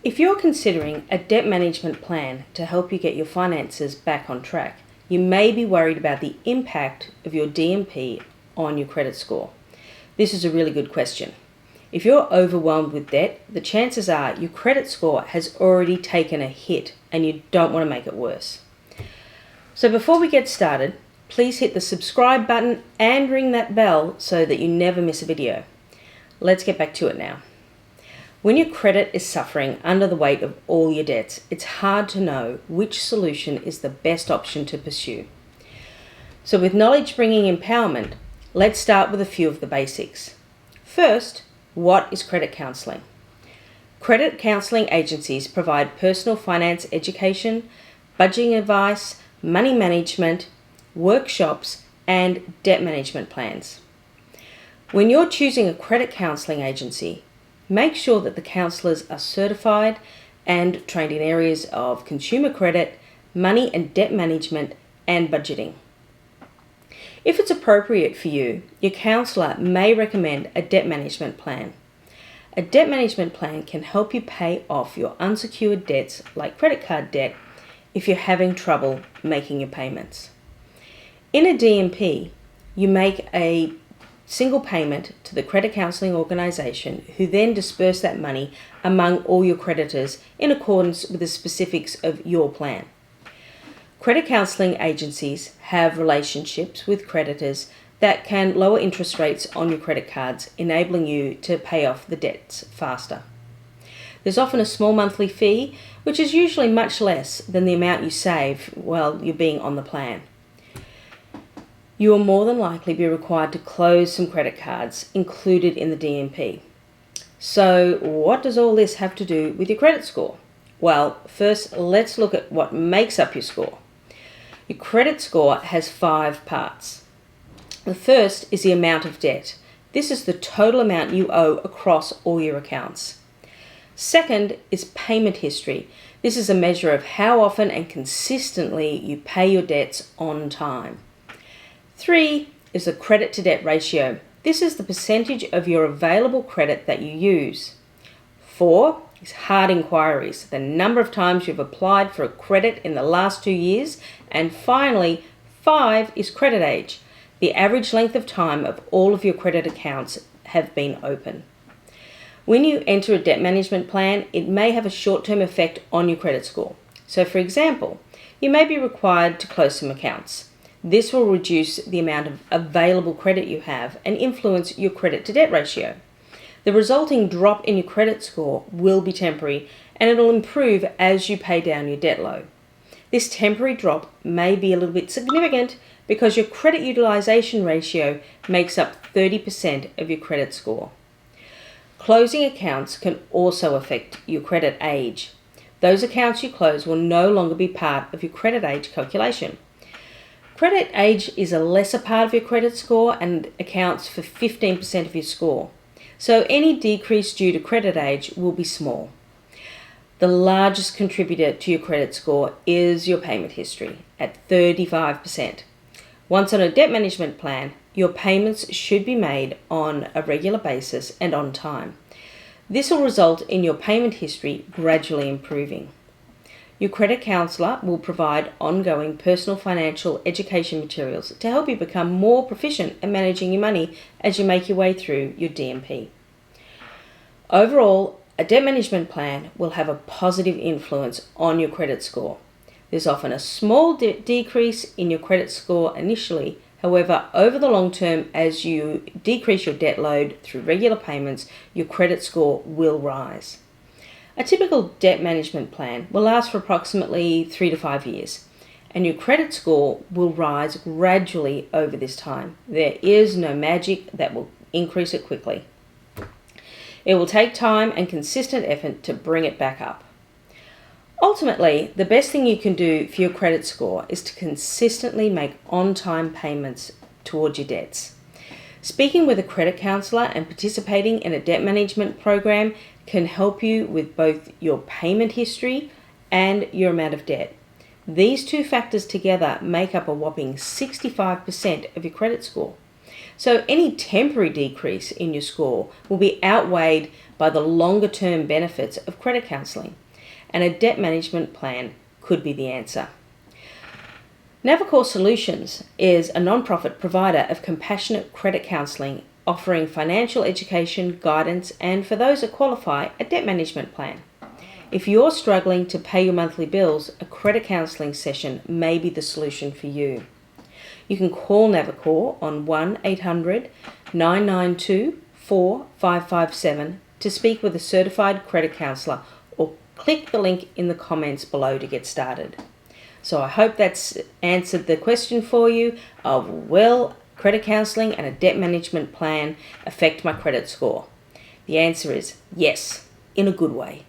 If you're considering a debt management plan to help you get your finances back on track, you may be worried about the impact of your DMP on your credit score. This is a really good question. If you're overwhelmed with debt, the chances are your credit score has already taken a hit and you don't want to make it worse. So before we get started, please hit the subscribe button and ring that bell so that you never miss a video. Let's get back to it now. When your credit is suffering under the weight of all your debts, it's hard to know which solution is the best option to pursue. So with knowledge bringing empowerment, let's start with a few of the basics. First, what is credit counselling? Credit counselling agencies provide personal finance education, budgeting advice, money management, workshops, and debt management plans. When you're choosing a credit counselling agency, make sure that the counsellors are certified and trained in areas of consumer credit, money and debt management, and budgeting. If it's appropriate for you, your counsellor may recommend a debt management plan. A debt management plan can help you pay off your unsecured debts like credit card debt if you're having trouble making your payments. In a DMP, you make a single payment to the credit counselling organisation who then disperse that money among all your creditors in accordance with the specifics of your plan. Credit counselling agencies have relationships with creditors that can lower interest rates on your credit cards, enabling you to pay off the debts faster. There's often a small monthly fee, which is usually much less than the amount you save while you're being on the plan. You will more than likely be required to close some credit cards included in the DMP. So what does all this have to do with your credit score? Well, first let's look at what makes up your score. Your credit score has 5 parts. The first is the amount of debt. This is the total amount you owe across all your accounts. Second is payment history. This is a measure of how often and consistently you pay your debts on time. 3 is the credit to debt ratio. This is the percentage of your available credit that you use. 4 is hard inquiries, the number of times you've applied for a credit in the last 2 years. And finally, 5 is credit age, the average length of time of all of your credit accounts have been open. When you enter a debt management plan, it may have a short-term effect on your credit score. So for example, you may be required to close some accounts. This will reduce the amount of available credit you have and influence your credit to debt ratio. The resulting drop in your credit score will be temporary and it will improve as you pay down your debt load. This temporary drop may be a little bit significant because your credit utilization ratio makes up 30% of your credit score. Closing accounts can also affect your credit age. Those accounts you close will no longer be part of your credit age calculation. Credit age is a lesser part of your credit score and accounts for 15% of your score. So any decrease due to credit age will be small. The largest contributor to your credit score is your payment history at 35%. Once on a debt management plan, your payments should be made on a regular basis and on time. This will result in your payment history gradually improving. Your credit counsellor will provide ongoing personal financial education materials to help you become more proficient at managing your money as you make your way through your DMP. Overall, a debt management plan will have a positive influence on your credit score. There's often a small decrease in your credit score initially. However, over the long term, as you decrease your debt load through regular payments, your credit score will rise. A typical debt management plan will last for approximately 3 to 5 years, and your credit score will rise gradually over this time. There is no magic that will increase it quickly. It will take time and consistent effort to bring it back up. Ultimately, the best thing you can do for your credit score is to consistently make on-time payments towards your debts. Speaking with a credit counsellor and participating in a debt management program can help you with both your payment history and your amount of debt. These two factors together make up a whopping 65% of your credit score. So any temporary decrease in your score will be outweighed by the longer term benefits of credit counselling, and a debt management plan could be the answer. Navicore Solutions is a non-profit provider of compassionate credit counselling, offering financial education, guidance, and for those that qualify, a debt management plan. If you're struggling to pay your monthly bills, a credit counselling session may be the solution for you. You can call Navicore on 1-800-992-4557 to speak with a certified credit counsellor, or click the link in the comments below to get started. So I hope that's answered the question for you of, will credit counselling and a debt management plan affect my credit score? The answer is yes, in a good way.